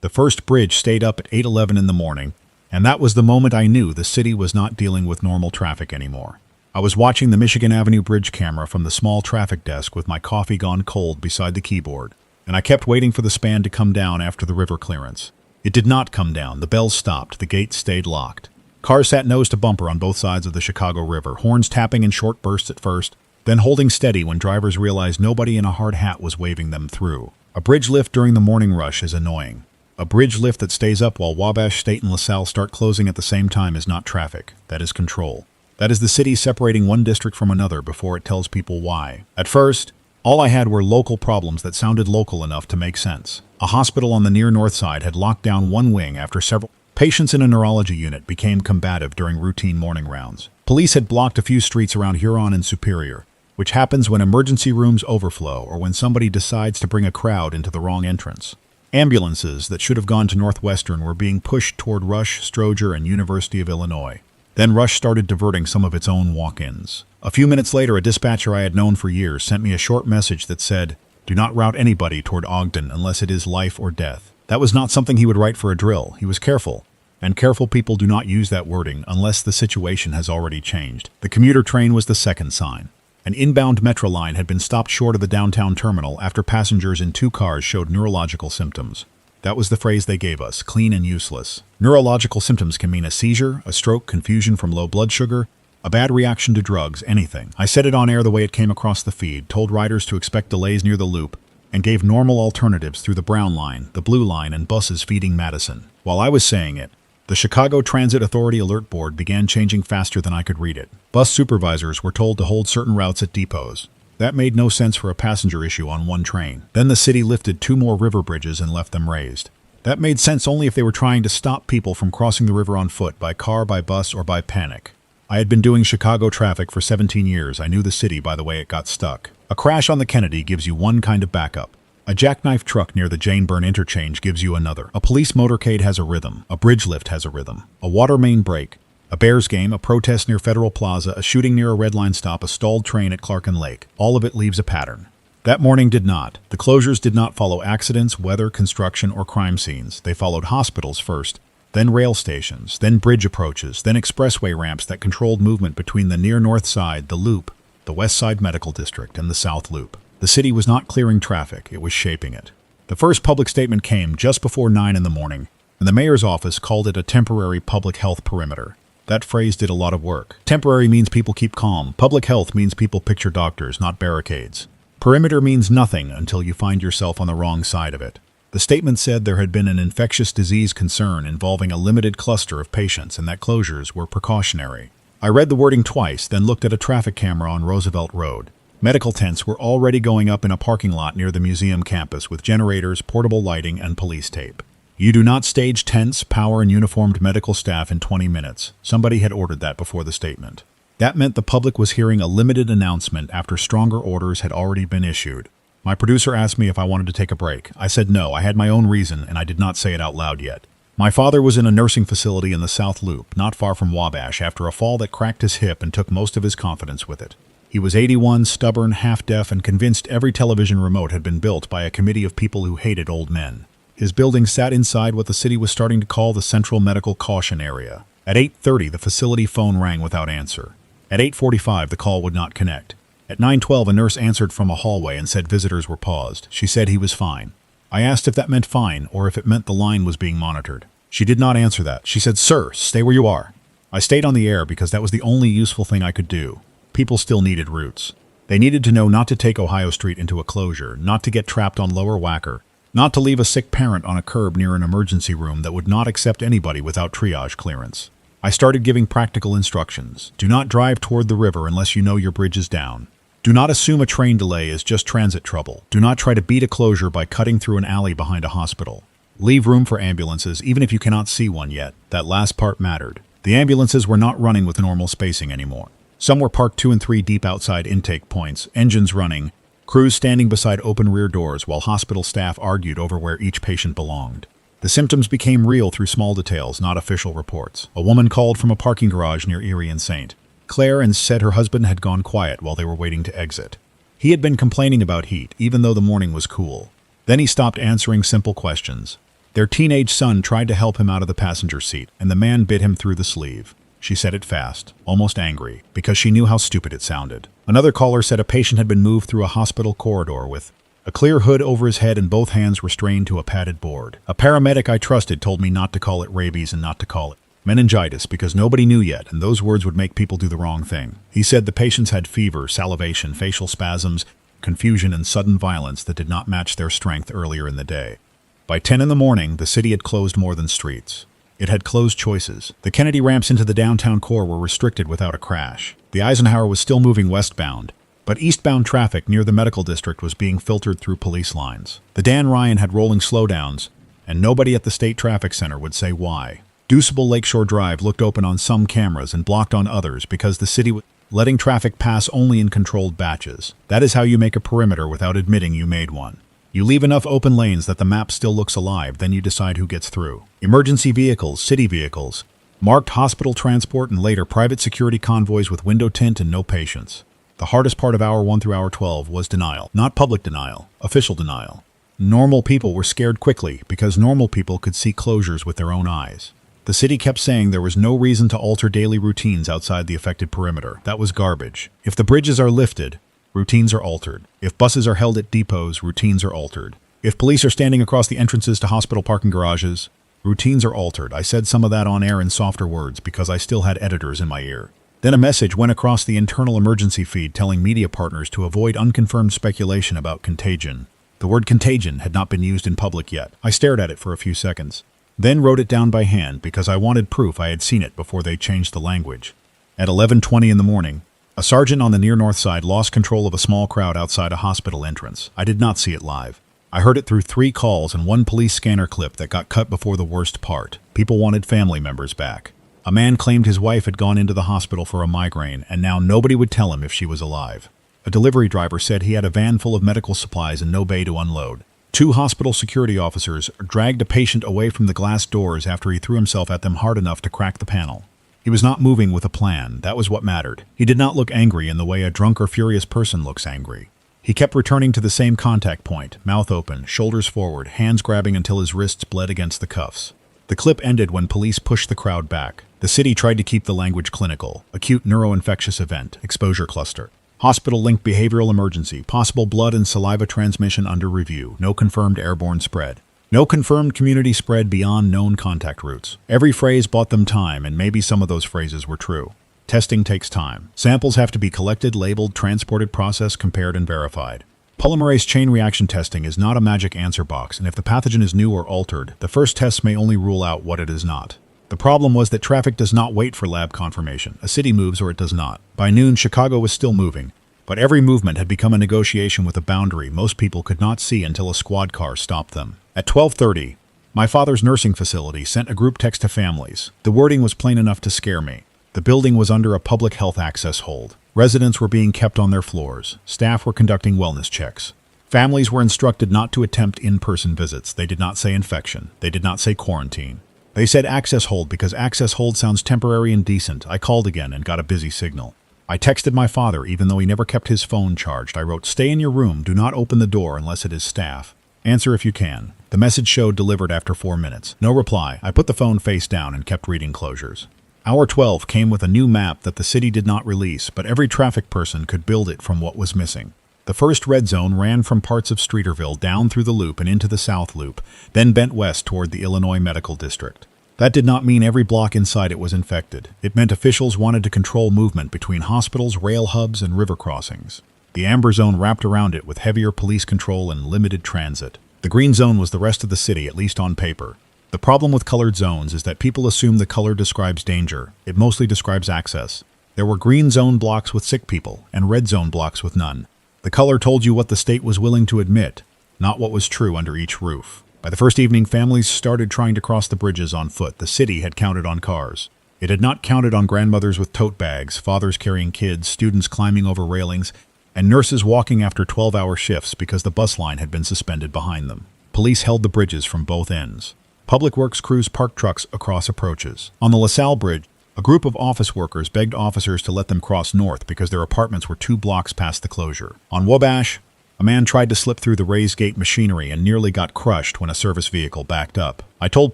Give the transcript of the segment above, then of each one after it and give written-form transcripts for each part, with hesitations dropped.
The first bridge stayed up at 8:11 in the morning, and that was the moment I knew the city was not dealing with normal traffic anymore. I was watching the Michigan Avenue bridge camera from the small traffic desk with my coffee gone cold beside the keyboard, and I kept waiting for the span to come down after the river clearance. It did not come down. The bells stopped. The gates stayed locked. Cars sat nose to bumper on both sides of the Chicago River, horns tapping in short bursts at first, then holding steady when drivers realized nobody in a hard hat was waving them through. A bridge lift during the morning rush is annoying. A bridge lift that stays up while Wabash, State, and LaSalle start closing at the same time is not traffic. That is control. That is the city separating one district from another before it tells people why. At first, all I had were local problems that sounded local enough to make sense. A hospital on the near north side had locked down one wing after several patients in a neurology unit became combative during routine morning rounds. Police had blocked a few streets around Huron and Superior, which happens when emergency rooms overflow or when somebody decides to bring a crowd into the wrong entrance. Ambulances that should have gone to Northwestern were being pushed toward Rush, Stroger, and University of Illinois. Then Rush started diverting some of its own walk-ins. A few minutes later, a dispatcher I had known for years sent me a short message that said, "Do not route anybody toward Ogden unless it is life or death." That was not something he would write for a drill. He was careful, and careful people do not use that wording unless the situation has already changed. The commuter train was the second sign. An inbound metro line had been stopped short of the downtown terminal after passengers in 2 cars showed neurological symptoms. That was the phrase they gave us, clean and useless. Neurological symptoms can mean a seizure, a stroke, confusion from low blood sugar, a bad reaction to drugs, anything. I said it on air the way it came across the feed, told riders to expect delays near the loop, and gave normal alternatives through the Brown Line, the Blue Line, and buses feeding Madison. While I was saying it, the Chicago Transit Authority alert board began changing faster than I could read it. Bus supervisors were told to hold certain routes at depots. That made no sense for a passenger issue on one train. Then the city lifted 2 more river bridges and left them raised. That made sense only if they were trying to stop people from crossing the river on foot, by car, by bus, or by panic. I had been doing Chicago traffic for 17 years. I knew the city by the way it got stuck. A crash on the Kennedy gives you one kind of backup. A jackknife truck near the Jane Byrne interchange gives you another. A police motorcade has a rhythm. A bridge lift has a rhythm. A water main break. A Bears game, a protest near Federal Plaza, a shooting near a red line stop, a stalled train at Clark and Lake. All of it leaves a pattern. That morning did not. The closures did not follow accidents, weather, construction, or crime scenes. They followed hospitals first, then rail stations, then bridge approaches, then expressway ramps that controlled movement between the near north side, the Loop, the West Side Medical District, and the South Loop. The city was not clearing traffic, it was shaping it. The first public statement came just before 9 in the morning, and the mayor's office called it a temporary public health perimeter. That phrase did a lot of work. Temporary means people keep calm. Public health means people picture doctors, not barricades. Perimeter means nothing until you find yourself on the wrong side of it. The statement said there had been an infectious disease concern involving a limited cluster of patients and that closures were precautionary. I read the wording twice, then looked at a traffic camera on Roosevelt Road. Medical tents were already going up in a parking lot near the museum campus with generators, portable lighting, and police tape. You do not stage tents, power, and uniformed medical staff in 20 minutes. Somebody had ordered that before the statement. That meant the public was hearing a limited announcement after stronger orders had already been issued. My producer asked me if I wanted to take a break. I said no, I had my own reason, and I did not say it out loud yet. My father was in a nursing facility in the South Loop, not far from Wabash, after a fall that cracked his hip and took most of his confidence with it. He was 81, stubborn, half-deaf, and convinced every television remote had been built by a committee of people who hated old men. His building sat inside what the city was starting to call the Central Medical Caution Area. At 8:30, the facility phone rang without answer. At 8:45, the call would not connect. At 9:12, a nurse answered from a hallway and said visitors were paused. She said he was fine. I asked if that meant fine or if it meant the line was being monitored. She did not answer that. She said, "Sir, stay where you are." I stayed on the air because that was the only useful thing I could do. People still needed routes. They needed to know not to take Ohio Street into a closure, not to get trapped on Lower Wacker, not to leave a sick parent on a curb near an emergency room that would not accept anybody without triage clearance. I started giving practical instructions. Do not drive toward the river unless you know your bridge is down. Do not assume a train delay is just transit trouble. Do not try to beat a closure by cutting through an alley behind a hospital. Leave room for ambulances even if you cannot see one yet. That last part mattered. The ambulances were not running with normal spacing anymore. Some were parked 2 and 3 deep outside intake points, engines running, crews standing beside open rear doors while hospital staff argued over where each patient belonged. The symptoms became real through small details, not official reports. A woman called from a parking garage near Erie and St. Clair and said her husband had gone quiet while they were waiting to exit. He had been complaining about heat, even though the morning was cool. Then he stopped answering simple questions. Their teenage son tried to help him out of the passenger seat, and the man bit him through the sleeve. She said it fast, almost angry, because she knew how stupid it sounded. Another caller said a patient had been moved through a hospital corridor with a clear hood over his head and both hands were strained to a padded board. A paramedic I trusted told me not to call it rabies and not to call it meningitis because nobody knew yet, and those words would make people do the wrong thing. He said the patients had fever, salivation, facial spasms, confusion, and sudden violence that did not match their strength earlier in the day. By 10 in the morning, the city had closed more than streets. It had closed choices. The Kennedy ramps into the downtown core were restricted without a crash. The Eisenhower was still moving westbound, but eastbound traffic near the medical district was being filtered through police lines. The Dan Ryan had rolling slowdowns, and nobody at the State Traffic Center would say why. Deuceable Lakeshore Drive looked open on some cameras and blocked on others because the city was letting traffic pass only in controlled batches. That is how you make a perimeter without admitting you made one. You leave enough open lanes that the map still looks alive, then you decide who gets through. Emergency vehicles, city vehicles, marked hospital transport, and later private security convoys with window tint and no patients. The hardest part of hour 1 through hour 12 was denial. Not public denial, official denial. Normal people were scared quickly because normal people could see closures with their own eyes. The city kept saying there was no reason to alter daily routines outside the affected perimeter. That was garbage. If the bridges are lifted, routines are altered. If buses are held at depots, routines are altered. If police are standing across the entrances to hospital parking garages, routines are altered. I said some of that on air in softer words because I still had editors in my ear. Then a message went across the internal emergency feed telling media partners to avoid unconfirmed speculation about contagion. The word contagion had not been used in public yet. I stared at it for a few seconds, then wrote it down by hand because I wanted proof I had seen it before they changed the language. At 11:20 in the morning, a sergeant on the near north side lost control of a small crowd outside a hospital entrance. I did not see it live. I heard it through 3 calls and 1 police scanner clip that got cut before the worst part. People wanted family members back. A man claimed his wife had gone into the hospital for a migraine, and now nobody would tell him if she was alive. A delivery driver said he had a van full of medical supplies and no bay to unload. 2 hospital security officers dragged a patient away from the glass doors after he threw himself at them hard enough to crack the panel. He was not moving with a plan. That was what mattered. He did not look angry in the way a drunk or furious person looks angry. He kept returning to the same contact point, mouth open, shoulders forward, hands grabbing until his wrists bled against the cuffs. The clip ended when police pushed the crowd back. The city tried to keep the language clinical. Acute neuroinfectious event, exposure cluster. Hospital-linked behavioral emergency, possible blood and saliva transmission under review, no confirmed airborne spread. No confirmed community spread beyond known contact routes. Every phrase bought them time, and maybe some of those phrases were true. Testing takes time. Samples have to be collected, labeled, transported, processed, compared, and verified. Polymerase chain reaction testing is not a magic answer box, and if the pathogen is new or altered, the first tests may only rule out what it is not. The problem was that traffic does not wait for lab confirmation. A city moves or it does not. By noon, Chicago was still moving, but every movement had become a negotiation with a boundary most people could not see until a squad car stopped them. At 12:30, my father's nursing facility sent a group text to families. The wording was plain enough to scare me. The building was under a public health access hold. Residents were being kept on their floors. Staff were conducting wellness checks. Families were instructed not to attempt in-person visits. They did not say infection. They did not say quarantine. They said access hold because access hold sounds temporary and decent. I called again and got a busy signal. I texted my father even though he never kept his phone charged. I wrote, "Stay in your room. Do not open the door unless it is staff. Answer if you can." The message showed delivered after 4 minutes. No reply. I put the phone face down and kept reading closures. Hour 12 came with a new map that the city did not release, but every traffic person could build it from what was missing. The first red zone ran from parts of Streeterville down through the loop and into the South Loop, then bent west toward the Illinois Medical District. That did not mean every block inside it was infected. It meant officials wanted to control movement between hospitals, rail hubs, and river crossings. The amber zone wrapped around it with heavier police control and limited transit. The green zone was the rest of the city, at least on paper. The problem with colored zones is that people assume the color describes danger. It mostly describes access. There were green zone blocks with sick people and red zone blocks with none. The color told you what the state was willing to admit, not what was true under each roof. By the first evening, families started trying to cross the bridges on foot. The city had counted on cars. It had not counted on grandmothers with tote bags, fathers carrying kids, students climbing over railings, and nurses walking after 12-hour shifts because the bus line had been suspended behind them. Police held the bridges from both ends. Public Works crews parked trucks across approaches. On the LaSalle Bridge, a group of office workers begged officers to let them cross north because their apartments were 2 blocks past the closure. On Wabash, A man tried to slip through the raised gate machinery and nearly got crushed when a service vehicle backed up. I told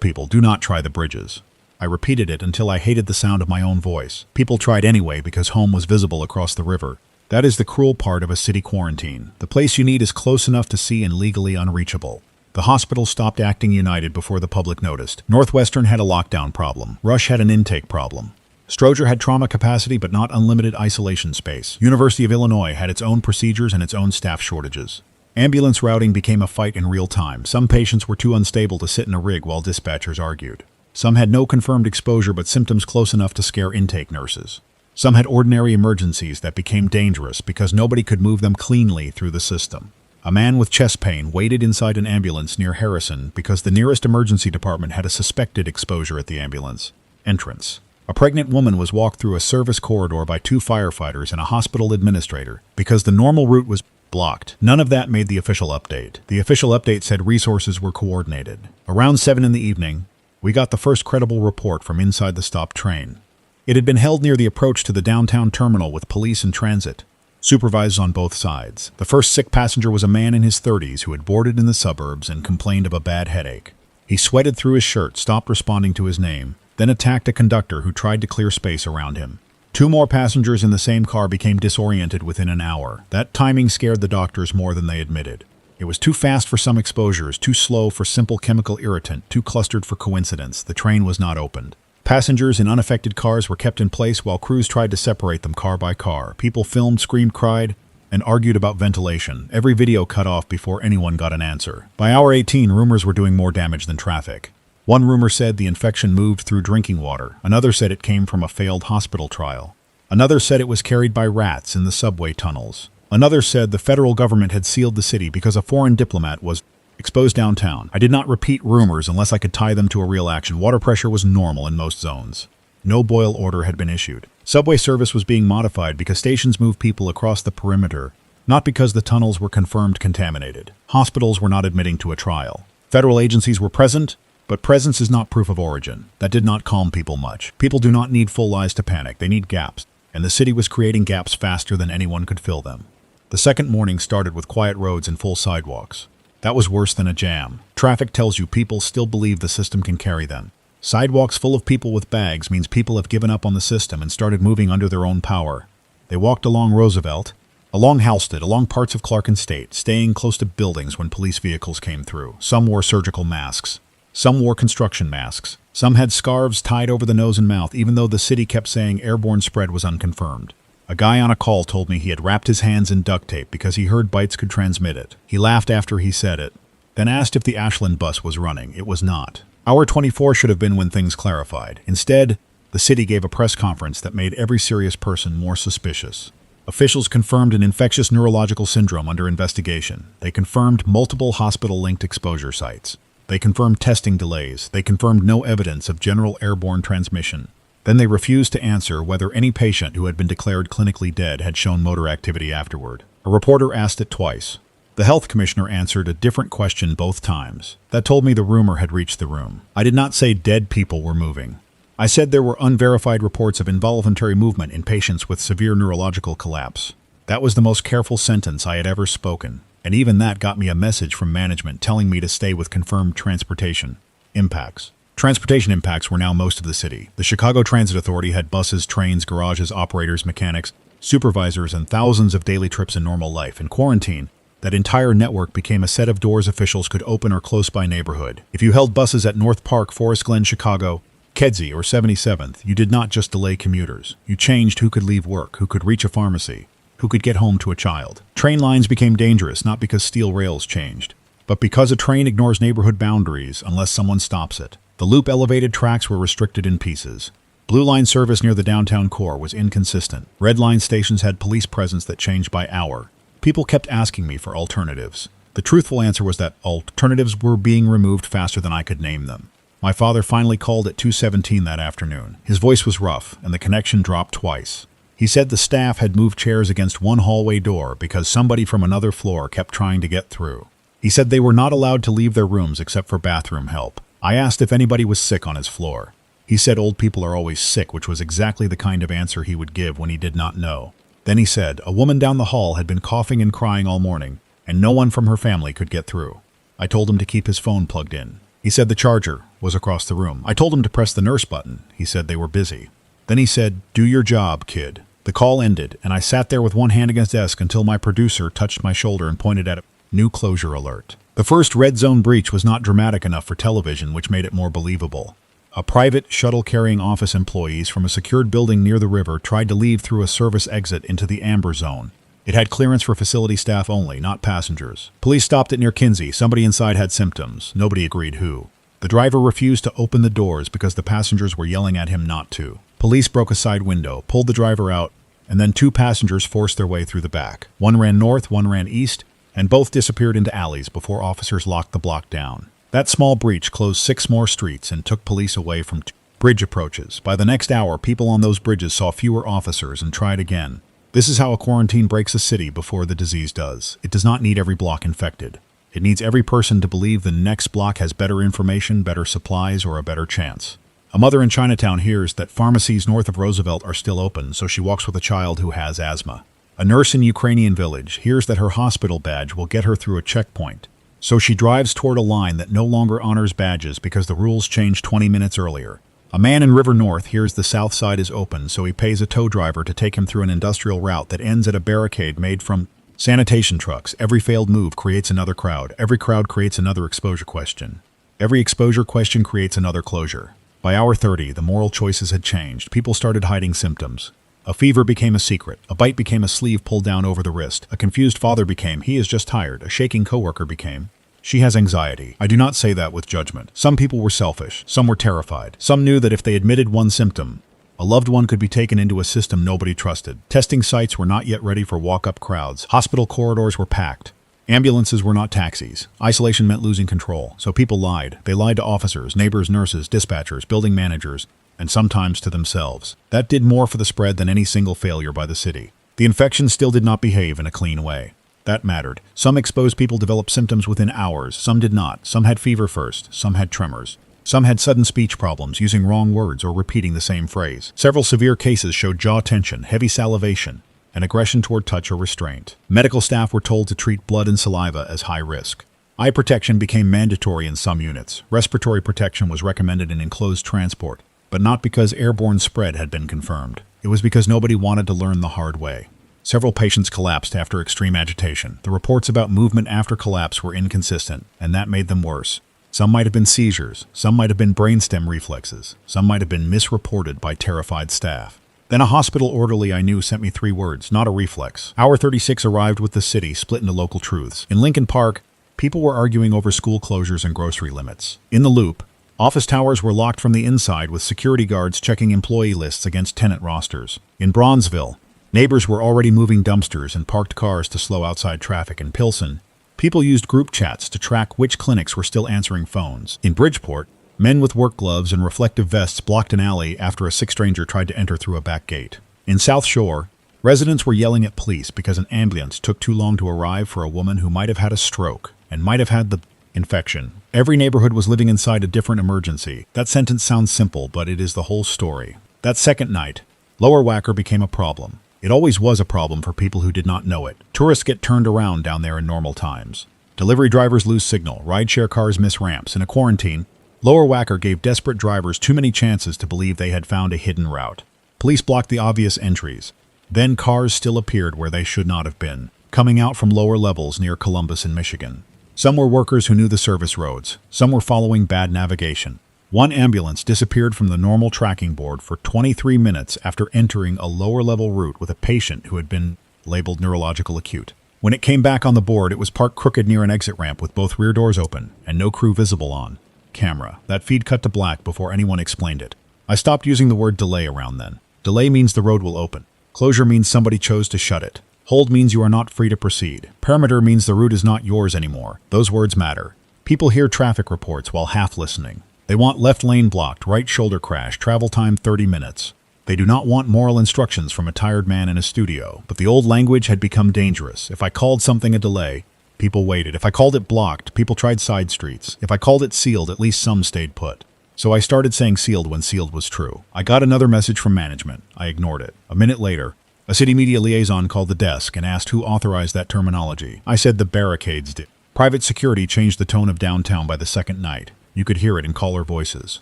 people, do not try the bridges. I repeated it until I hated the sound of my own voice. People tried anyway because home was visible across the river. That is the cruel part of a city quarantine. The place you need is close enough to see and legally unreachable. The hospital stopped acting united before the public noticed. Northwestern had a lockdown problem. Rush had an intake problem. Stroger had trauma capacity but not unlimited isolation space. University of Illinois had its own procedures and its own staff shortages. Ambulance routing became a fight in real time. Some patients were too unstable to sit in a rig while dispatchers argued. Some had no confirmed exposure but symptoms close enough to scare intake nurses. Some had ordinary emergencies that became dangerous because nobody could move them cleanly through the system. A man with chest pain waited inside an ambulance near Harrison because the nearest emergency department had a suspected exposure at the ambulance entrance. A pregnant woman was walked through a service corridor by 2 firefighters and a hospital administrator because the normal route was blocked. None of that made the official update. The official update said resources were coordinated. Around 7 in the evening, we got the first credible report from inside the stopped train. It had been held near the approach to the downtown terminal with police and transit, supervised on both sides. The first sick passenger was a man in his 30s who had boarded in the suburbs and complained of a bad headache. He sweated through his shirt, stopped responding to his name, then attacked a conductor who tried to clear space around him. 2 more passengers in the same car became disoriented within an hour. That timing scared the doctors more than they admitted. It was too fast for some exposures, too slow for simple chemical irritant, too clustered for coincidence. The train was not opened. Passengers in unaffected cars were kept in place while crews tried to separate them car by car. People filmed, screamed, cried, and argued about ventilation. Every video cut off before anyone got an answer. By hour 18, rumors were doing more damage than traffic. One rumor said the infection moved through drinking water. Another said it came from a failed hospital trial. Another said it was carried by rats in the subway tunnels. Another said the federal government had sealed the city because a foreign diplomat was exposed downtown. I did not repeat rumors unless I could tie them to a real action. Water pressure was normal in most zones. No boil order had been issued. Subway service was being modified because stations moved people across the perimeter, not because the tunnels were confirmed contaminated. Hospitals were not admitting to a trial. Federal agencies were present, but presence is not proof of origin. That did not calm people much. People do not need full lies to panic. They need gaps. And the city was creating gaps faster than anyone could fill them. The second morning started with quiet roads and full sidewalks. That was worse than a jam. Traffic tells you people still believe the system can carry them. Sidewalks full of people with bags means people have given up on the system and started moving under their own power. They walked along Roosevelt, along Halsted, along parts of Clark and State, staying close to buildings when police vehicles came through. Some wore surgical masks. Some wore construction masks. Some had scarves tied over the nose and mouth, even though the city kept saying airborne spread was unconfirmed. A guy on a call told me he had wrapped his hands in duct tape because he heard bites could transmit it. He laughed after he said it, then asked if the Ashland bus was running. It was not. Hour 24 should have been when things clarified. Instead, the city gave a press conference that made every serious person more suspicious. Officials confirmed an infectious neurological syndrome under investigation. They confirmed multiple hospital-linked exposure sites. They confirmed testing delays. They confirmed no evidence of general airborne transmission. Then they refused to answer whether any patient who had been declared clinically dead had shown motor activity afterward. A reporter asked it twice. The health commissioner answered a different question both times. That told me the rumor had reached the room. I did not say dead people were moving. I said there were unverified reports of involuntary movement in patients with severe neurological collapse. That was the most careful sentence I had ever spoken. And even that got me a message from management telling me to stay with confirmed transportation impacts. Transportation impacts were now most of the city. The Chicago Transit Authority had buses, trains, garages, operators, mechanics, supervisors, and thousands of daily trips in normal life. In quarantine, that entire network became a set of doors officials could open or close by neighborhood. If you held buses at North Park, Forest Glen, Chicago, Kedzie, or 77th, you did not just delay commuters. You changed who could leave work, who could reach a pharmacy, who could get home to a child. Train lines became dangerous not because steel rails changed, but because a train ignores neighborhood boundaries unless someone stops it. The loop elevated tracks were restricted in pieces. Blue Line service near the downtown core was inconsistent. Red Line stations had police presence that changed by hour. People kept asking me for alternatives. The truthful answer was that alternatives were being removed faster than I could name them. My father finally called at 2:17 that afternoon. His voice was rough, and the connection dropped twice. He said the staff had moved chairs against one hallway door because somebody from another floor kept trying to get through. He said they were not allowed to leave their rooms except for bathroom help. I asked if anybody was sick on his floor. He said old people are always sick, which was exactly the kind of answer he would give when he did not know. Then he said a woman down the hall had been coughing and crying all morning, and no one from her family could get through. I told him to keep his phone plugged in. He said the charger was across the room. I told him to press the nurse button. He said they were busy. Then he said, "Do your job, kid." The call ended, and I sat there with one hand against the desk until my producer touched my shoulder and pointed at a new closure alert. The first red zone breach was not dramatic enough for television, which made it more believable. A private shuttle-carrying office employees from a secured building near the river tried to leave through a service exit into the amber zone. It had clearance for facility staff only, not passengers. Police stopped it near Kinsey. Somebody inside had symptoms. Nobody agreed who. The driver refused to open the doors because the passengers were yelling at him not to. Police broke a side window, pulled the driver out, and then 2 passengers forced their way through the back. One ran north, one ran east, and both disappeared into alleys before officers locked the block down. That small breach closed 6 more streets and took police away from 2 bridge approaches. By the next hour, people on those bridges saw fewer officers and tried again. This is how a quarantine breaks a city before the disease does. It does not need every block infected. It needs every person to believe the next block has better information, better supplies, or a better chance. A mother in Chinatown hears that pharmacies north of Roosevelt are still open, so she walks with a child who has asthma. A nurse in Ukrainian village hears that her hospital badge will get her through a checkpoint, so she drives toward a line that no longer honors badges because the rules changed 20 minutes earlier. A man in River North hears the south side is open, so he pays a tow driver to take him through an industrial route that ends at a barricade made from sanitation trucks. Every failed move creates another crowd. Every crowd creates another exposure question. Every exposure question creates another closure. By hour 30, the moral choices had changed. People started hiding symptoms. A fever became a secret. A bite became a sleeve pulled down over the wrist. A confused father became, "He is just tired." A shaking coworker became, "She has anxiety." I do not say that with judgment. Some people were selfish. Some were terrified. Some knew that if they admitted one symptom, a loved one could be taken into a system nobody trusted. Testing sites were not yet ready for walk-up crowds. Hospital corridors were packed. Ambulances were not taxis. Isolation meant losing control, so people lied. They lied to officers, neighbors, nurses, dispatchers, building managers, and sometimes to themselves. That did more for the spread than any single failure by the city. The infection still did not behave in a clean way. That mattered. Some exposed people developed symptoms within hours. Some did not. Some had fever first. Some had tremors. Some had sudden speech problems, using wrong words or repeating the same phrase. Several severe cases showed jaw tension, heavy salivation, and aggression toward touch or restraint. Medical staff were told to treat blood and saliva as high risk. Eye protection became mandatory in some units. Respiratory protection was recommended in enclosed transport, but not because airborne spread had been confirmed. It was because nobody wanted to learn the hard way. Several patients collapsed after extreme agitation. The reports about movement after collapse were inconsistent, and that made them worse. Some might have been seizures, some might have been brainstem reflexes, some might have been misreported by terrified staff. Then a hospital orderly I knew sent me 3 words, not a reflex. Hour 36 arrived with the city, split into local truths. In Lincoln Park, people were arguing over school closures and grocery limits. In the Loop, office towers were locked from the inside with security guards checking employee lists against tenant rosters. In Bronzeville, neighbors were already moving dumpsters and parked cars to slow outside traffic. In Pilsen, people used group chats to track which clinics were still answering phones. In Bridgeport, men with work gloves and reflective vests blocked an alley after a sick stranger tried to enter through a back gate. In South Shore, residents were yelling at police because an ambulance took too long to arrive for a woman who might have had a stroke and might have had the infection. Every neighborhood was living inside a different emergency. That sentence sounds simple, but it is the whole story. That second night, Lower Wacker became a problem. It always was a problem for people who did not know it. Tourists get turned around down there in normal times. Delivery drivers lose signal. Rideshare cars miss ramps. In a quarantine, Lower Wacker gave desperate drivers too many chances to believe they had found a hidden route. Police blocked the obvious entries. Then cars still appeared where they should not have been, coming out from lower levels near Columbus in Michigan. Some were workers who knew the service roads. Some were following bad navigation. One ambulance disappeared from the normal tracking board for 23 minutes after entering a lower-level route with a patient who had been labeled neurological acute. When it came back on the board, it was parked crooked near an exit ramp with both rear doors open and no crew visible on camera. That feed cut to black before anyone explained it. I stopped using the word delay around then. Delay means the road will open. Closure means somebody chose to shut it. Hold means you are not free to proceed. Perimeter means the route is not yours anymore. Those words matter. People hear traffic reports while half listening. They want left lane blocked, right shoulder crash, travel time 30 minutes. They do not want moral instructions from a tired man in a studio. But the old language had become dangerous. If I called something a delay, people waited. If I called it blocked, people tried side streets. If I called it sealed, at least some stayed put. So I started saying sealed when sealed was true. I got another message from management. I ignored it. A minute later, A city media liaison called the desk and asked who authorized that terminology. I said the barricades did. Private security changed the tone of downtown by the second night. You could hear it in caller voices.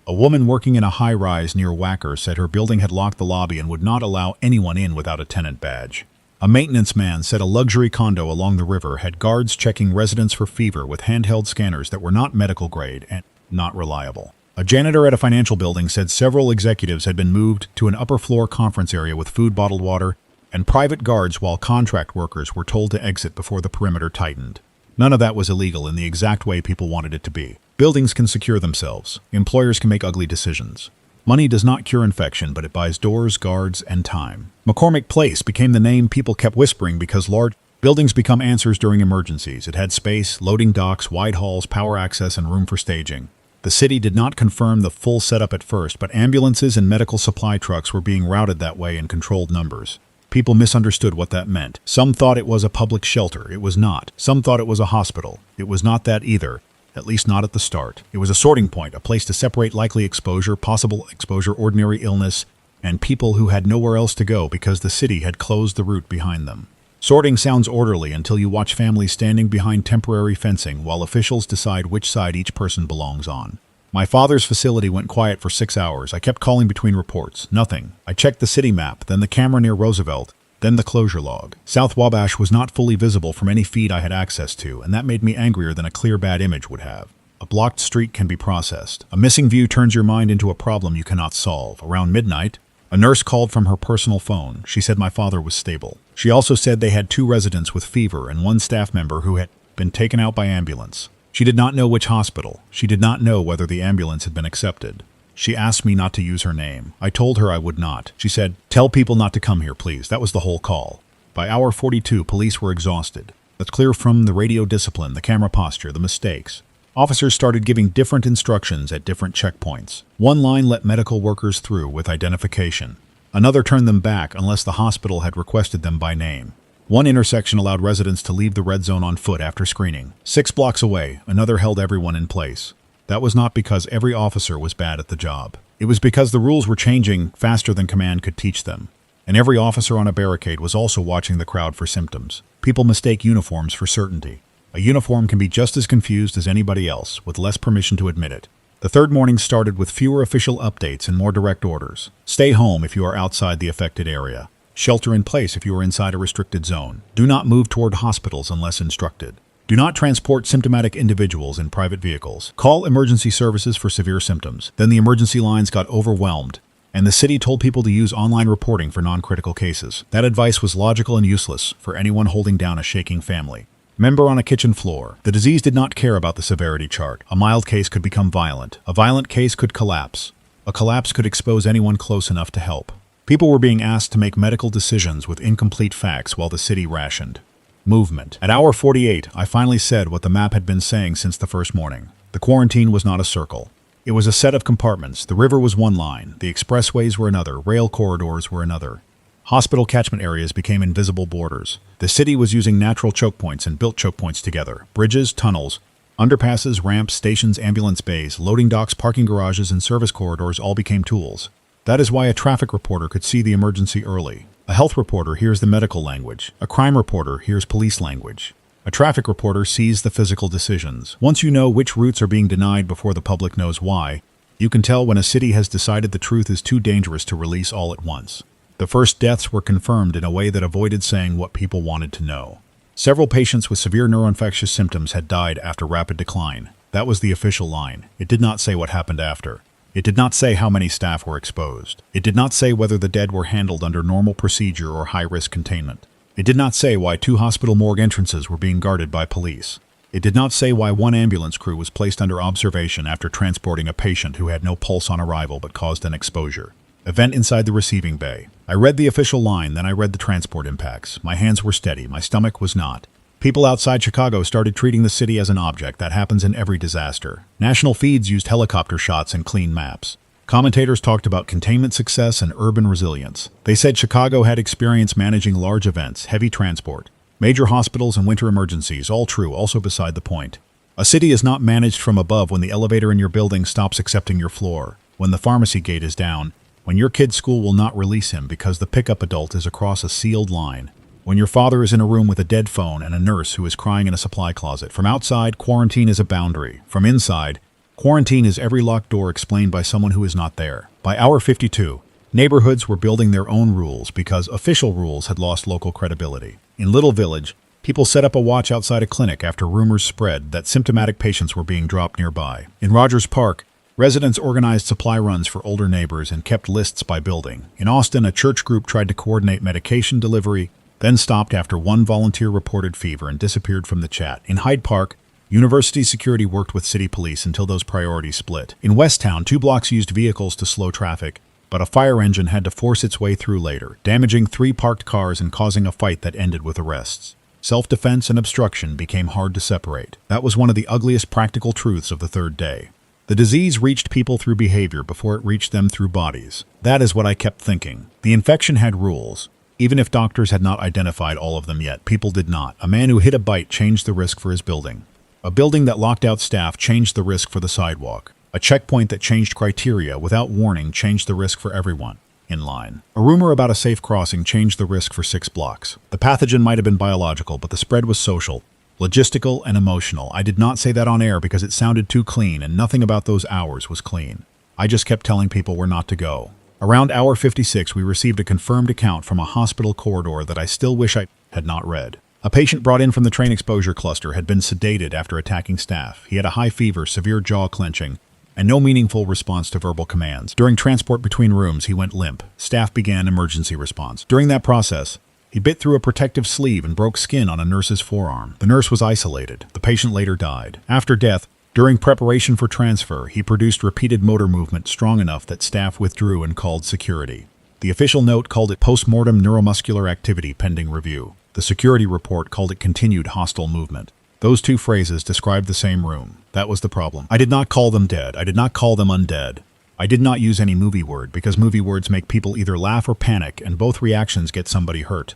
A woman working in a high-rise near Wacker said her building had locked the lobby and would not allow anyone in without a tenant badge. A maintenance man said a luxury condo along the river had guards checking residents for fever with handheld scanners that were not medical grade and not reliable. A janitor at a financial building said several executives had been moved to an upper-floor conference area with food, bottled water, and private guards while contract workers were told to exit before the perimeter tightened. None of that was illegal in the exact way people wanted it to be. Buildings can secure themselves. Employers can make ugly decisions. Money does not cure infection, but it buys doors, guards, and time. McCormick Place became the name people kept whispering because large buildings become answers during emergencies. It had space, loading docks, wide halls, power access, and room for staging. The city did not confirm the full setup at first, but ambulances and medical supply trucks were being routed that way in controlled numbers. People misunderstood what that meant. Some thought it was a public shelter. It was not. Some thought it was a hospital. It was not that either. At least not at the start. It was a sorting point, a place to separate likely exposure, possible exposure, ordinary illness, and people who had nowhere else to go because the city had closed the route behind them. Sorting sounds orderly until you watch families standing behind temporary fencing while officials decide which side each person belongs on. My father's facility went quiet for 6 hours. I kept calling between reports. Nothing. I checked the city map, then the camera near Roosevelt, then the closure log. South Wabash was not fully visible from any feed I had access to, and that made me angrier than a clear bad image would have. A blocked street can be processed. A missing view turns your mind into a problem you cannot solve. Around midnight, a nurse called from her personal phone. She said my father was stable. She also said they had 2 residents with fever and 1 staff member who had been taken out by ambulance. She did not know which hospital. She did not know whether the ambulance had been accepted. She asked me not to use her name. I told her I would not. She said, "Tell people not to come here, please." That was the whole call. By hour 42, police were exhausted. That's clear from the radio discipline, the camera posture, the mistakes. Officers started giving different instructions at different checkpoints. One line let medical workers through with identification. Another turned them back unless the hospital had requested them by name. One intersection allowed residents to leave the red zone on foot after screening. 6 blocks away, another held everyone in place. That was not because every officer was bad at the job. It was because the rules were changing faster than command could teach them. And every officer on a barricade was also watching the crowd for symptoms. People mistake uniforms for certainty. A uniform can be just as confused as anybody else, with less permission to admit it. The third morning started with fewer official updates and more direct orders. Stay home if you are outside the affected area. Shelter in place if you are inside a restricted zone. Do not move toward hospitals unless instructed. Do not transport symptomatic individuals in private vehicles. Call emergency services for severe symptoms. Then the emergency lines got overwhelmed, and the city told people to use online reporting for non-critical cases. That advice was logical and useless for anyone holding down a shaking family. Member on a kitchen floor. The disease did not care about the severity chart. A mild case could become violent. A violent case could collapse. A collapse could expose anyone close enough to help. People were being asked to make medical decisions with incomplete facts while the city rationed. Movement. At hour 48, I finally said what the map had been saying since the first morning. The quarantine was not a circle. It was a set of compartments. The river was one line. The expressways were another. Rail corridors were another. Hospital catchment areas became invisible borders. The city was using natural choke points and built choke points together. Bridges, tunnels, underpasses, ramps, stations, ambulance bays, loading docks, parking garages, and service corridors all became tools. That is why a traffic reporter could see the emergency early. A health reporter hears the medical language. A crime reporter hears police language. A traffic reporter sees the physical decisions. Once you know which routes are being denied before the public knows why, you can tell when a city has decided the truth is too dangerous to release all at once. The first deaths were confirmed in a way that avoided saying what people wanted to know. Several patients with severe neuroinfectious symptoms had died after rapid decline. That was the official line. It did not say what happened after. It did not say how many staff were exposed. It did not say whether the dead were handled under normal procedure or high-risk containment. It did not say why 2 hospital morgue entrances were being guarded by police. It did not say why 1 ambulance crew was placed under observation after transporting a patient who had no pulse on arrival but caused an exposure. Event inside the receiving bay. I read the official line, then I read the transport impacts. My hands were steady, my stomach was not. People outside Chicago started treating the city as an object. That happens in every disaster. National feeds used helicopter shots and clean maps. Commentators talked about containment success and urban resilience. They said Chicago had experience managing large events, heavy transport, major hospitals and winter emergencies, all true, also beside the point. A city is not managed from above when the elevator in your building stops accepting your floor, when the pharmacy gate is down, When your kid's school will not release him because the pickup adult is across a sealed line. When your father is in a room with a dead phone and a nurse who is crying in a supply closet. From outside, quarantine is a boundary. From inside, quarantine is every locked door explained by someone who is not there. By hour 52, neighborhoods were building their own rules because official rules had lost local credibility. In Little Village, people set up a watch outside a clinic after rumors spread that symptomatic patients were being dropped nearby. In Rogers Park, residents organized supply runs for older neighbors and kept lists by building. In Austin, a church group tried to coordinate medication delivery, then stopped after one volunteer reported fever and disappeared from the chat. In Hyde Park, university security worked with city police until those priorities split. In Westtown, 2 blocks used vehicles to slow traffic, but a fire engine had to force its way through later, damaging 3 parked cars and causing a fight that ended with arrests. Self-defense and obstruction became hard to separate. That was one of the ugliest practical truths of the third day. The disease reached people through behavior before it reached them through bodies. That is what I kept thinking. The infection had rules. Even if doctors had not identified all of them yet, people did not. A man who hit a bite changed the risk for his building. A building that locked out staff changed the risk for the sidewalk. A checkpoint that changed criteria without warning changed the risk for everyone in line. A rumor about a safe crossing changed the risk for 6 blocks. The pathogen might have been biological, but the spread was social, logistical, and emotional. I did not say that on air because it sounded too clean, and nothing about those hours was clean. I just kept telling people where not to go. Around hour 56, we received a confirmed account from a hospital corridor that I still wish I had not read. A patient brought in from the train exposure cluster had been sedated after attacking staff. He had a high fever, severe jaw clenching, and no meaningful response to verbal commands. During transport between rooms, he went limp. Staff began emergency response. During that process, he bit through a protective sleeve and broke skin on a nurse's forearm. The nurse was isolated. The patient later died. After death, during preparation for transfer, he produced repeated motor movement strong enough that staff withdrew and called security. The official note called it post-mortem neuromuscular activity pending review. The security report called it continued hostile movement. Those 2 phrases described the same room. That was the problem. I did not call them dead. I did not call them undead. I did not use any movie word because movie words make people either laugh or panic, and both reactions get somebody hurt.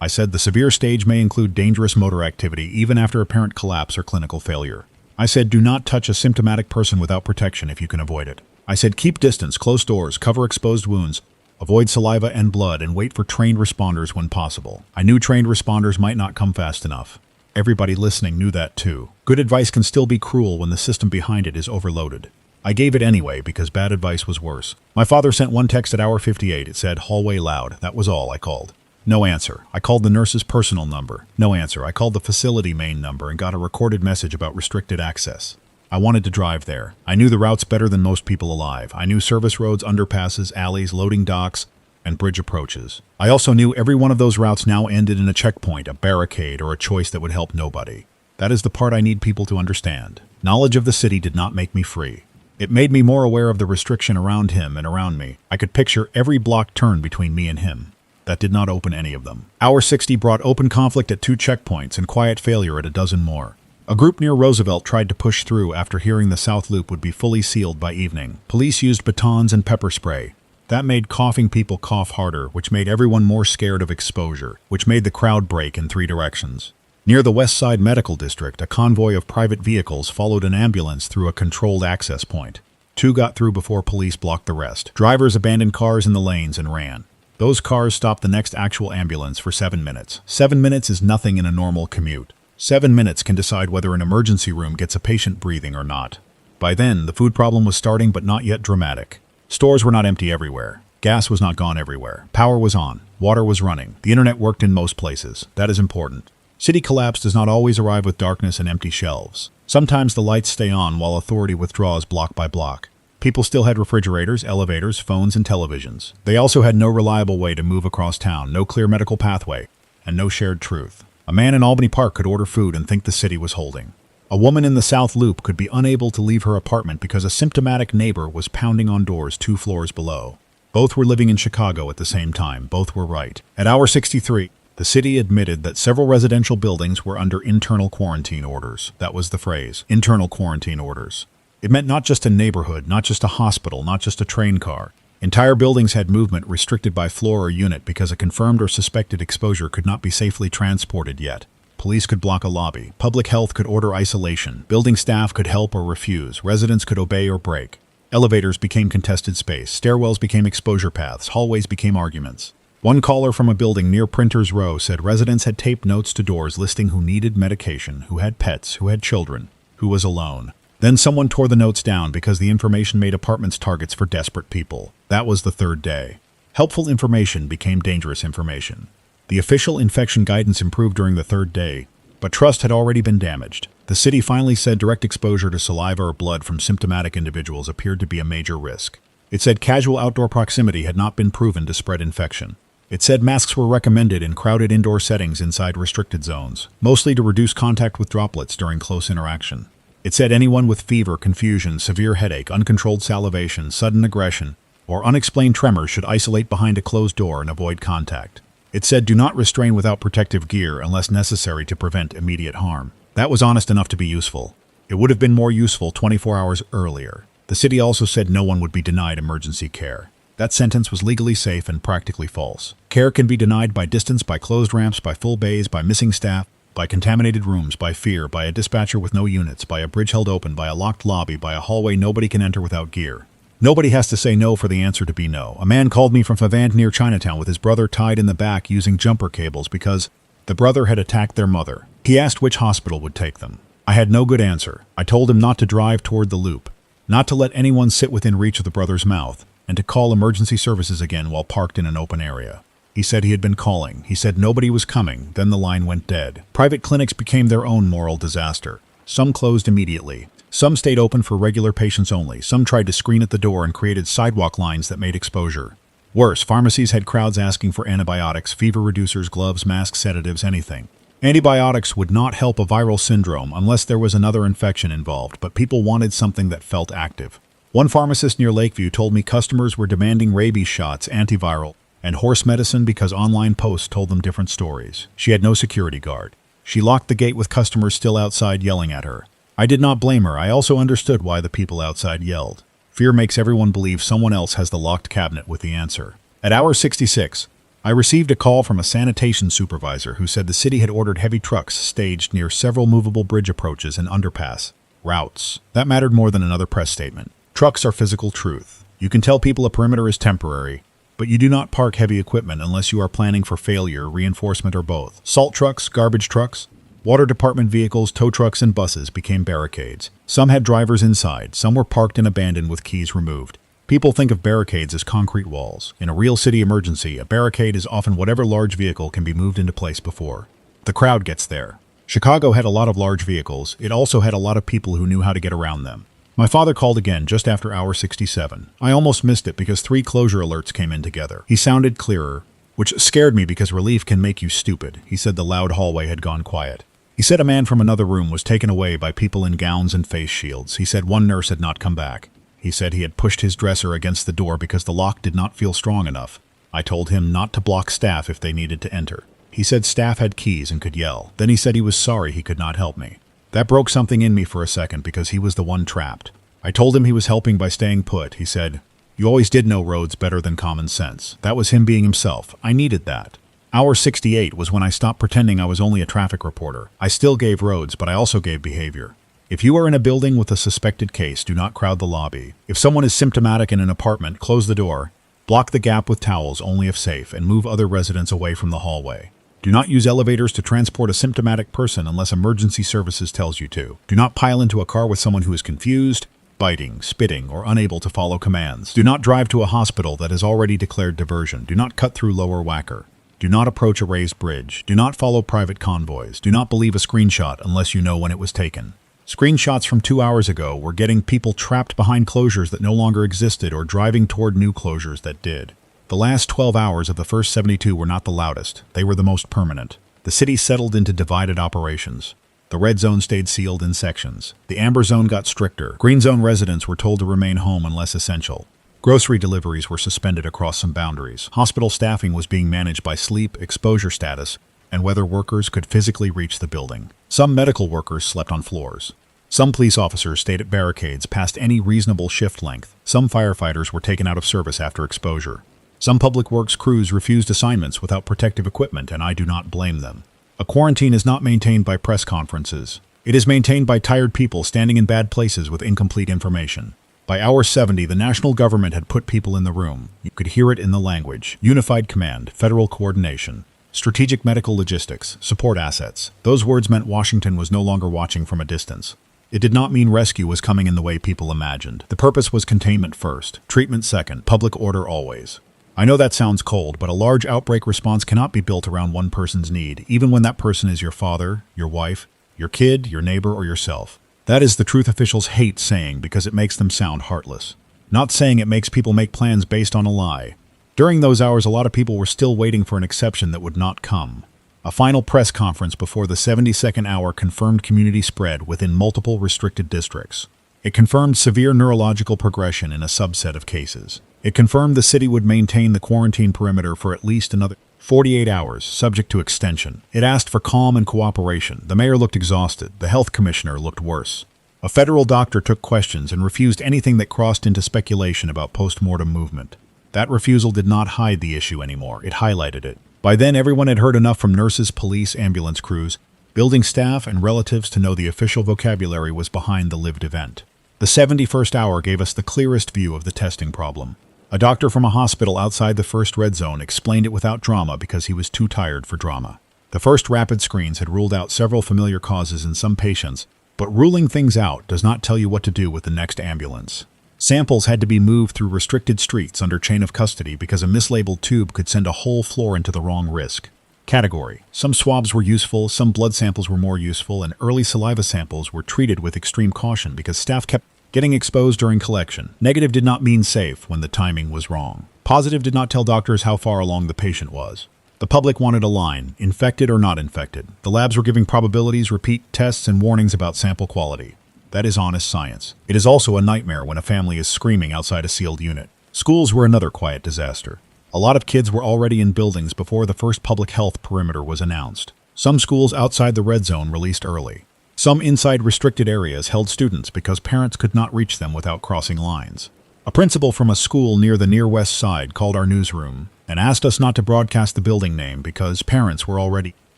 I said the severe stage may include dangerous motor activity even after apparent collapse or clinical failure. I said do not touch a symptomatic person without protection if you can avoid it. I said keep distance, close doors, cover exposed wounds, avoid saliva and blood, and wait for trained responders when possible. I knew trained responders might not come fast enough. Everybody listening knew that too. Good advice can still be cruel when the system behind it is overloaded. I gave it anyway because bad advice was worse. My father sent one text at hour 58. It said, hallway loud. That was all I called. No answer. I called the nurse's personal number. No answer. I called the facility main number and got a recorded message about restricted access. I wanted to drive there. I knew the routes better than most people alive. I knew service roads, underpasses, alleys, loading docks, and bridge approaches. I also knew every one of those routes now ended in a checkpoint, a barricade, or a choice that would help nobody. That is the part I need people to understand. Knowledge of the city did not make me free. It made me more aware of the restriction around him and around me. I could picture every block turn between me and him. That did not open any of them. Hour 60 brought open conflict at 2 checkpoints and quiet failure at a dozen more. A group near Roosevelt tried to push through after hearing the South Loop would be fully sealed by evening. Police used batons and pepper spray. That made coughing people cough harder, which made everyone more scared of exposure, which made the crowd break in 3 directions. Near the West Side Medical District, a convoy of private vehicles followed an ambulance through a controlled access point. 2 got through before police blocked the rest. Drivers abandoned cars in the lanes and ran. Those cars stopped the next actual ambulance for 7 minutes. 7 minutes is nothing in a normal commute. 7 minutes can decide whether an emergency room gets a patient breathing or not. By then, the food problem was starting but not yet dramatic. Stores were not empty everywhere. Gas was not gone everywhere. Power was on. Water was running. The internet worked in most places. That is important. City collapse does not always arrive with darkness and empty shelves. Sometimes the lights stay on while authority withdraws block by block. People still had refrigerators, elevators, phones, and televisions. They also had no reliable way to move across town, no clear medical pathway, and no shared truth. A man in Albany Park could order food and think the city was holding. A woman in the South Loop could be unable to leave her apartment because a symptomatic neighbor was pounding on doors 2 floors below. Both were living in Chicago at the same time. Both were right. At hour 63, the city admitted that several residential buildings were under internal quarantine orders. That was the phrase, internal quarantine orders. It meant not just a neighborhood, not just a hospital, not just a train car. Entire buildings had movement restricted by floor or unit because a confirmed or suspected exposure could not be safely transported yet. Police could block a lobby. Public health could order isolation. Building staff could help or refuse. Residents could obey or break. Elevators became contested space, stairwells became exposure paths, hallways became arguments. One caller from a building near Printers Row said residents had taped notes to doors listing who needed medication, who had pets, who had children, who was alone. Then someone tore the notes down because the information made apartments targets for desperate people. That was the third day. Helpful information became dangerous information. The official infection guidance improved during the third day, but trust had already been damaged. The city finally said direct exposure to saliva or blood from symptomatic individuals appeared to be a major risk. It said casual outdoor proximity had not been proven to spread infection. It said masks were recommended in crowded indoor settings inside restricted zones, mostly to reduce contact with droplets during close interaction. It said anyone with fever, confusion, severe headache, uncontrolled salivation, sudden aggression, or unexplained tremors should isolate behind a closed door and avoid contact. It said do not restrain without protective gear unless necessary to prevent immediate harm. That was honest enough to be useful. It would have been more useful 24 hours earlier. The city also said no one would be denied emergency care. That sentence was legally safe and practically false. Care can be denied by distance, by closed ramps, by full bays, by missing staff, by contaminated rooms, by fear, by a dispatcher with no units, by a bridge held open, by a locked lobby, by a hallway nobody can enter without gear. Nobody has to say no for the answer to be no. A man called me from Favant near Chinatown with his brother tied in the back using jumper cables because the brother had attacked their mother. He asked which hospital would take them. I had no good answer. I told him not to drive toward the loop, not to let anyone sit within reach of the brother's mouth, and to call emergency services again while parked in an open area. He said he had been calling. He said nobody was coming. Then the line went dead. Private clinics became their own moral disaster. Some closed immediately. Some stayed open for regular patients only. Some tried to screen at the door and created sidewalk lines that made exposure. Worse, pharmacies had crowds asking for antibiotics, fever reducers, gloves, masks, sedatives, anything. Antibiotics would not help a viral syndrome unless there was another infection involved, but people wanted something that felt active. One pharmacist near Lakeview told me customers were demanding rabies shots, antiviral, and horse medicine because online posts told them different stories. She had no security guard. She locked the gate with customers still outside yelling at her. I did not blame her. I also understood why the people outside yelled. Fear makes everyone believe someone else has the locked cabinet with the answer. At hour 66, I received a call from a sanitation supervisor who said the city had ordered heavy trucks staged near several movable bridge approaches and underpass routes. That mattered more than another press statement. Trucks are physical truth. You can tell people a perimeter is temporary, but you do not park heavy equipment unless you are planning for failure, reinforcement, or both. Salt trucks, garbage trucks, water department vehicles, tow trucks, and buses became barricades. Some had drivers inside. Some were parked and abandoned with keys removed. People think of barricades as concrete walls. In a real city emergency, a barricade is often whatever large vehicle can be moved into place before the crowd gets there. Chicago had a lot of large vehicles. It also had a lot of people who knew how to get around them. My father called again just after hour 67. I almost missed it because 3 closure alerts came in together. He sounded clearer, which scared me because relief can make you stupid. He said the loud hallway had gone quiet. He said a man from another room was taken away by people in gowns and face shields. He said one nurse had not come back. He said he had pushed his dresser against the door because the lock did not feel strong enough. I told him not to block staff if they needed to enter. He said staff had keys and could yell. Then he said he was sorry he could not help me. That broke something in me for a second because he was the one trapped. I told him he was helping by staying put. He said, "You always did know roads better than common sense." That was him being himself. I needed that. Hour 68 was when I stopped pretending I was only a traffic reporter. I still gave roads, but I also gave behavior. If you are in a building with a suspected case, do not crowd the lobby. If someone is symptomatic in an apartment, close the door, block the gap with towels only if safe, and move other residents away from the hallway. Do not use elevators to transport a symptomatic person unless emergency services tells you to. Do not pile into a car with someone who is confused, biting, spitting, or unable to follow commands. Do not drive to a hospital that has already declared diversion. Do not cut through Lower Wacker. Do not approach a raised bridge. Do not follow private convoys. Do not believe a screenshot unless you know when it was taken. Screenshots from 2 hours ago were getting people trapped behind closures that no longer existed or driving toward new closures that did. The last 12 hours of the first 72 were not the loudest. They were the most permanent. The city settled into divided operations. The red zone stayed sealed in sections. The amber zone got stricter. Green zone residents were told to remain home unless essential. Grocery deliveries were suspended across some boundaries. Hospital staffing was being managed by sleep, exposure status, and whether workers could physically reach the building. Some medical workers slept on floors. Some police officers stayed at barricades past any reasonable shift length. Some firefighters were taken out of service after exposure. Some public works crews refused assignments without protective equipment, and I do not blame them. A quarantine is not maintained by press conferences. It is maintained by tired people standing in bad places with incomplete information. By hour 70, the national government had put people in the room. You could hear it in the language. Unified command, federal coordination, strategic medical logistics, support assets. Those words meant Washington was no longer watching from a distance. It did not mean rescue was coming in the way people imagined. The purpose was containment first, treatment second, public order always. I know that sounds cold, but a large outbreak response cannot be built around one person's need, even when that person is your father, your wife, your kid, your neighbor, or yourself. That is the truth officials hate saying because it makes them sound heartless. Not saying it makes people make plans based on a lie. During those hours, a lot of people were still waiting for an exception that would not come. A final press conference before the 72nd hour confirmed community spread within multiple restricted districts. It confirmed severe neurological progression in a subset of cases. It confirmed the city would maintain the quarantine perimeter for at least another 48 hours, subject to extension. It asked for calm and cooperation. The mayor looked exhausted. The health commissioner looked worse. A federal doctor took questions and refused anything that crossed into speculation about post-mortem movement. That refusal did not hide the issue anymore. It highlighted it. By then, everyone had heard enough from nurses, police, ambulance crews, building staff, and relatives to know the official vocabulary was behind the lived event. The 71st hour gave us the clearest view of the testing problem. A doctor from a hospital outside the first red zone explained it without drama because he was too tired for drama. The first rapid screens had ruled out several familiar causes in some patients, but ruling things out does not tell you what to do with the next ambulance. Samples had to be moved through restricted streets under chain of custody because a mislabeled tube could send a whole floor into the wrong risk. Category: some swabs were useful, some blood samples were more useful, and early saliva samples were treated with extreme caution because staff kept getting exposed during collection. Negative did not mean safe when the timing was wrong. Positive did not tell doctors how far along the patient was. The public wanted a line, infected or not infected. The labs were giving probabilities, repeat tests, and warnings about sample quality. That is honest science. It is also a nightmare when a family is screaming outside a sealed unit. Schools were another quiet disaster. A lot of kids were already in buildings before the first public health perimeter was announced. Some schools outside the red zone released early. Some inside restricted areas held students because parents could not reach them without crossing lines. A principal from a school near the near west side called our newsroom and asked us not to broadcast the building name because parents were already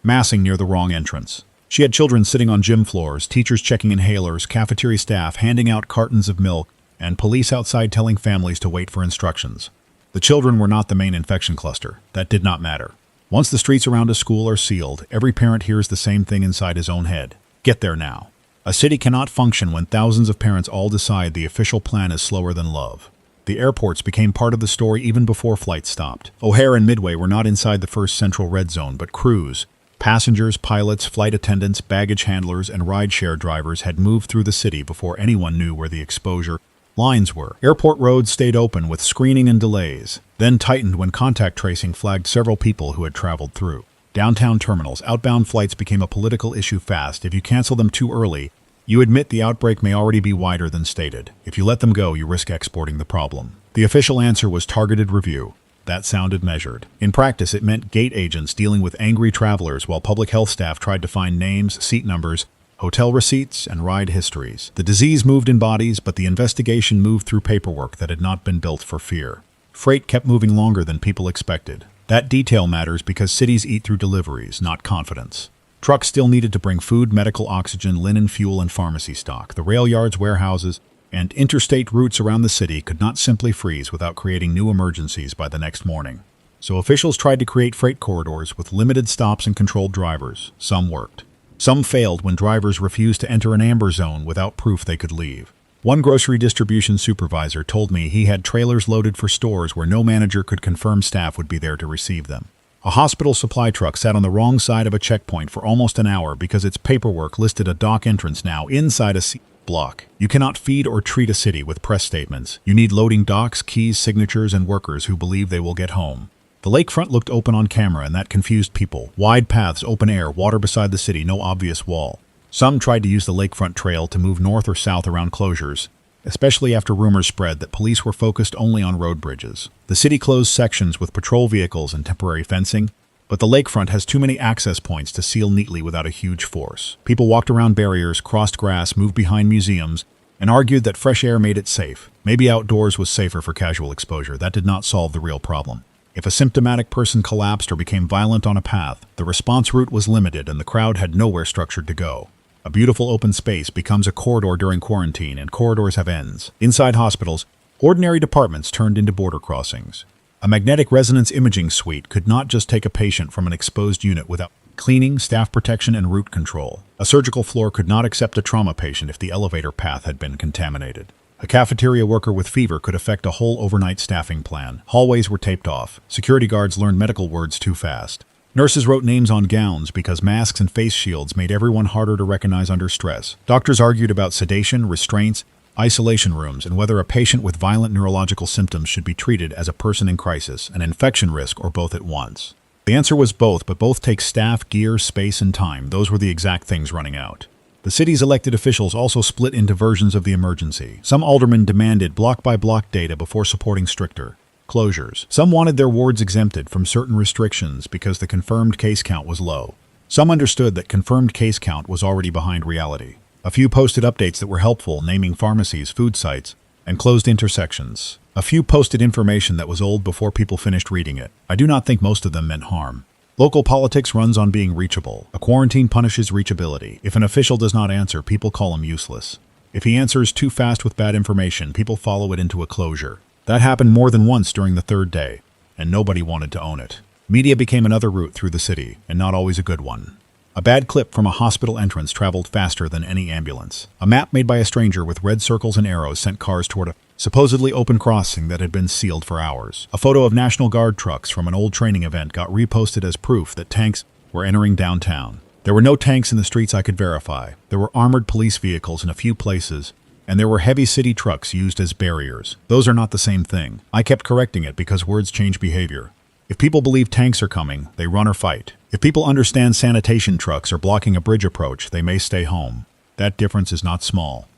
massing near the wrong entrance. She had children sitting on gym floors, teachers checking inhalers, cafeteria staff handing out cartons of milk, and police outside telling families to wait for instructions. The children were not the main infection cluster. That did not matter. Once the streets around a school are sealed, every parent hears the same thing inside his own head. Get there now. A city cannot function when thousands of parents all decide the official plan is slower than love. The airports became part of the story even before flights stopped. O'Hare and Midway were not inside the first central red zone, but crews, passengers, pilots, flight attendants, baggage handlers, and rideshare drivers had moved through the city before anyone knew where the exposure lines were. Airport roads stayed open with screening and delays, then tightened when contact tracing flagged several people who had traveled through. Downtown terminals, outbound flights became a political issue fast. If you cancel them too early, you admit the outbreak may already be wider than stated. If you let them go, you risk exporting the problem. The official answer was targeted review. That sounded measured. In practice, it meant gate agents dealing with angry travelers while public health staff tried to find names, seat numbers, hotel receipts, and ride histories. The disease moved in bodies, but the investigation moved through paperwork that had not been built for fear. Freight kept moving longer than people expected. That detail matters because cities eat through deliveries, not confidence. Trucks still needed to bring food, medical oxygen, linen, fuel, and pharmacy stock. The rail yards, warehouses, and interstate routes around the city could not simply freeze without creating new emergencies by the next morning. So officials tried to create freight corridors with limited stops and controlled drivers. Some worked. Some failed when drivers refused to enter an amber zone without proof they could leave. One grocery distribution supervisor told me he had trailers loaded for stores where no manager could confirm staff would be there to receive them. A hospital supply truck sat on the wrong side of a checkpoint for almost an hour because its paperwork listed a dock entrance now inside a block. You cannot feed or treat a city with press statements. You need loading docks, keys, signatures, and workers who believe they will get home. The lakefront looked open on camera, and that confused people. Wide paths, open air, water beside the city, no obvious wall. Some tried to use the lakefront trail to move north or south around closures, especially after rumors spread that police were focused only on road bridges. The city closed sections with patrol vehicles and temporary fencing, but the lakefront has too many access points to seal neatly without a huge force. People walked around barriers, crossed grass, moved behind museums, and argued that fresh air made it safe. Maybe outdoors was safer for casual exposure. That did not solve the real problem. If a symptomatic person collapsed or became violent on a path, the response route was limited and the crowd had nowhere structured to go. A beautiful open space becomes a corridor during quarantine, and corridors have ends. Inside hospitals, ordinary departments turned into border crossings. A magnetic resonance imaging suite could not just take a patient from an exposed unit without cleaning, staff protection, and route control. A surgical floor could not accept a trauma patient if the elevator path had been contaminated. A cafeteria worker with fever could affect a whole overnight staffing plan. Hallways were taped off. Security guards learned medical words too fast. Nurses wrote names on gowns because masks and face shields made everyone harder to recognize under stress. Doctors argued about sedation, restraints, isolation rooms, and whether a patient with violent neurological symptoms should be treated as a person in crisis, an infection risk, or both at once. The answer was both, but both take staff, gear, space, and time. Those were the exact things running out. The city's elected officials also split into versions of the emergency. Some aldermen demanded block-by-block data before supporting stricter closures. Some wanted their wards exempted from certain restrictions because the confirmed case count was low. Some understood that confirmed case count was already behind reality. A few posted updates that were helpful, naming pharmacies, food sites, and closed intersections. A few posted information that was old before people finished reading it. I do not think most of them meant harm. Local politics runs on being reachable. A quarantine punishes reachability. If an official does not answer, people call him useless. If he answers too fast with bad information, people follow it into a closure. That happened more than once during the third day, and nobody wanted to own it. Media became another route through the city, and not always a good one. A bad clip from a hospital entrance traveled faster than any ambulance. A map made by a stranger with red circles and arrows sent cars toward a supposedly open crossing that had been sealed for hours. A photo of National Guard trucks from an old training event got reposted as proof that tanks were entering downtown. There were no tanks in the streets I could verify. There were armored police vehicles in a few places, and there were heavy city trucks used as barriers. Those are not the same thing. I kept correcting it because words change behavior. If people believe tanks are coming, they run or fight. If people understand sanitation trucks are blocking a bridge approach, they may stay home. That difference is not small.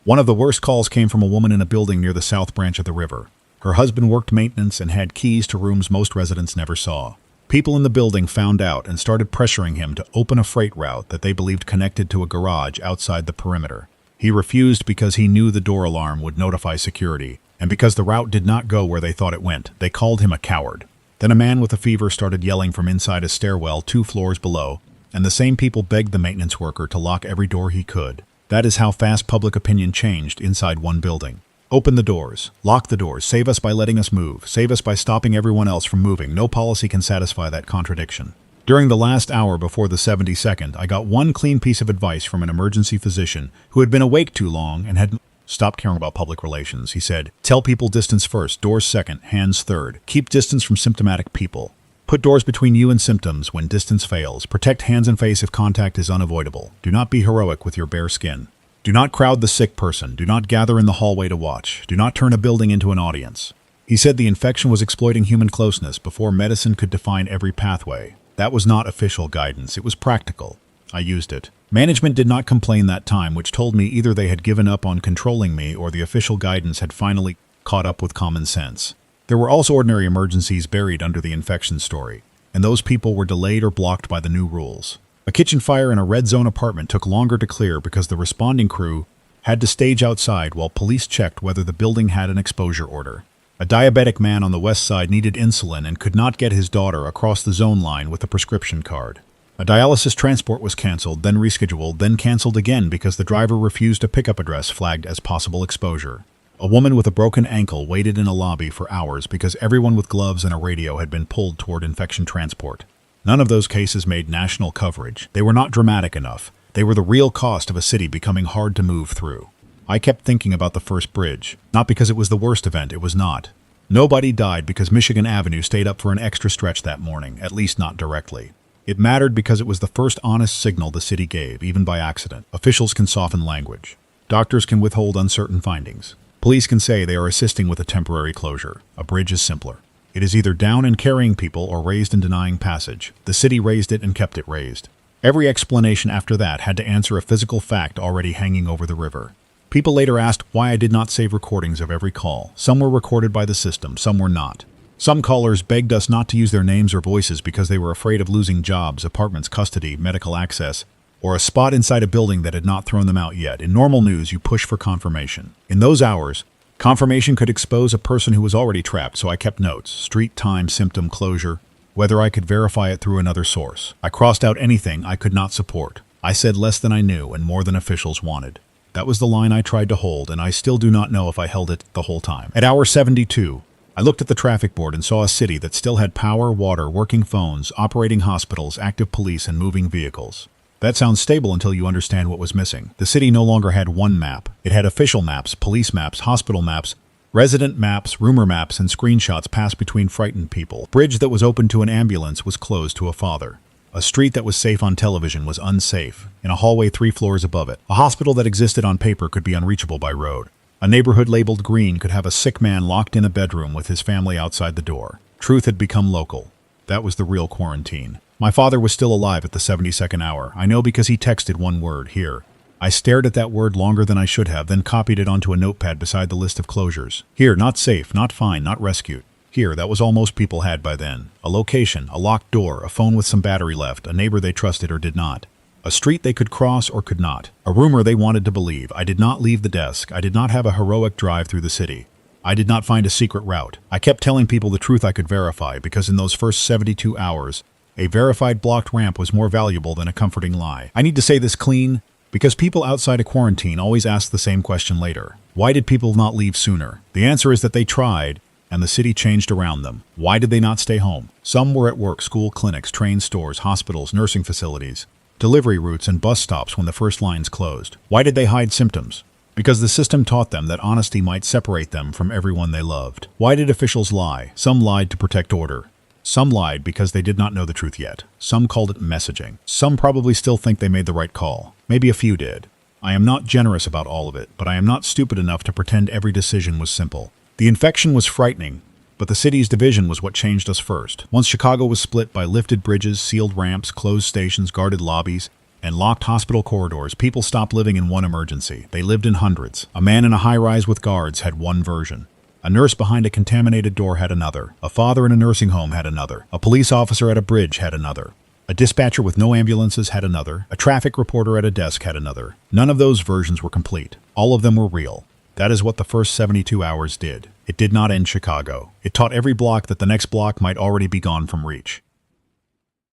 One of the worst calls came from a woman in a building near the south branch of the river. Her husband worked maintenance and had keys to rooms most residents never saw. People in the building found out and started pressuring him to open a freight route that they believed connected to a garage outside the perimeter. He refused because he knew the door alarm would notify security, and because the route did not go where they thought it went. They called him a coward. Then a man with a fever started yelling from inside a stairwell 2 floors below, and the same people begged the maintenance worker to lock every door he could. That is how fast public opinion changed inside one building. Open the doors. Lock the doors. Save us by letting us move. Save us by stopping everyone else from moving. No policy can satisfy that contradiction. During the last hour before the 72nd, I got one clean piece of advice from an emergency physician who had been awake too long and had stopped caring about public relations. He said, "Tell people distance first, doors second, hands third. Keep distance from symptomatic people. Put doors between you and symptoms when distance fails. Protect hands and face if contact is unavoidable. Do not be heroic with your bare skin. Do not crowd the sick person. Do not gather in the hallway to watch. Do not turn a building into an audience." He said the infection was exploiting human closeness before medicine could define every pathway. That was not official guidance. It was practical. I used it. Management did not complain that time, which told me either they had given up on controlling me or the official guidance had finally caught up with common sense. There were also ordinary emergencies buried under the infection story, and those people were delayed or blocked by the new rules. A kitchen fire in a red zone apartment took longer to clear because the responding crew had to stage outside while police checked whether the building had an exposure order. A diabetic man on the west side needed insulin and could not get his daughter across the zone line with a prescription card. A dialysis transport was canceled, then rescheduled, then canceled again because the driver refused a pickup address flagged as possible exposure. A woman with a broken ankle waited in a lobby for hours because everyone with gloves and a radio had been pulled toward infection transport. None of those cases made national coverage. They were not dramatic enough. They were the real cost of a city becoming hard to move through. I kept thinking about the first bridge. Not because it was the worst event, it was not. Nobody died because Michigan Avenue stayed up for an extra stretch that morning, at least not directly. It mattered because it was the first honest signal the city gave, even by accident. Officials can soften language. Doctors can withhold uncertain findings. Police can say they are assisting with a temporary closure. A bridge is simpler. It is either down and carrying people or raised and denying passage. The city raised it and kept it raised. Every explanation after that had to answer a physical fact already hanging over the river. People later asked why I did not save recordings of every call. Some were recorded by the system, some were not. Some callers begged us not to use their names or voices because they were afraid of losing jobs, apartments, custody, medical access, or a spot inside a building that had not thrown them out yet. In normal news, you push for confirmation. In those hours, confirmation could expose a person who was already trapped, so I kept notes: street, time, symptom, closure, whether I could verify it through another source. I crossed out anything I could not support. I said less than I knew and more than officials wanted. That was the line I tried to hold, and I still do not know if I held it the whole time. At hour 72, I looked at the traffic board and saw a city that still had power, water, working phones, operating hospitals, active police, and moving vehicles. That sounds stable until you understand what was missing. The city no longer had one map. It had official maps, police maps, hospital maps, resident maps, rumor maps, and screenshots passed between frightened people. A bridge that was open to an ambulance was closed to a father. A street that was safe on television was unsafe, in a hallway 3 floors above it. A hospital that existed on paper could be unreachable by road. A neighborhood labeled green could have a sick man locked in a bedroom with his family outside the door. Truth had become local. That was the real quarantine. My father was still alive at the 72nd hour. I know because he texted one word, here. I stared at that word longer than I should have, then copied it onto a notepad beside the list of closures. Here, not safe, not fine, not rescued. Here, that was all most people had by then. A location, a locked door, a phone with some battery left, a neighbor they trusted or did not. A street they could cross or could not. A rumor they wanted to believe. I did not leave the desk. I did not have a heroic drive through the city. I did not find a secret route. I kept telling people the truth I could verify, because in those first 72 hours, a verified blocked ramp was more valuable than a comforting lie. I need to say this clean, because people outside of quarantine always ask the same question later. Why did people not leave sooner? The answer is that they tried, and the city changed around them. Why did they not stay home? Some were at work, school, clinics, train stores, hospitals, nursing facilities, delivery routes, and bus stops when the first lines closed. Why did they hide symptoms? Because the system taught them that honesty might separate them from everyone they loved. Why did officials lie? Some lied to protect order. Some lied because they did not know the truth yet. Some called it messaging. Some probably still think they made the right call. Maybe a few did. I am not generous about all of it, but I am not stupid enough to pretend every decision was simple. The infection was frightening, but the city's division was what changed us first. Once Chicago was split by lifted bridges, sealed ramps, closed stations, guarded lobbies, and locked hospital corridors, people stopped living in one emergency. They lived in hundreds. A man in a high-rise with guards had one version. A nurse behind a contaminated door had another. A father in a nursing home had another. A police officer at a bridge had another. A dispatcher with no ambulances had another. A traffic reporter at a desk had another. None of those versions were complete. All of them were real. That is what the first 72 hours did. It did not end Chicago. It taught every block that the next block might already be gone from reach.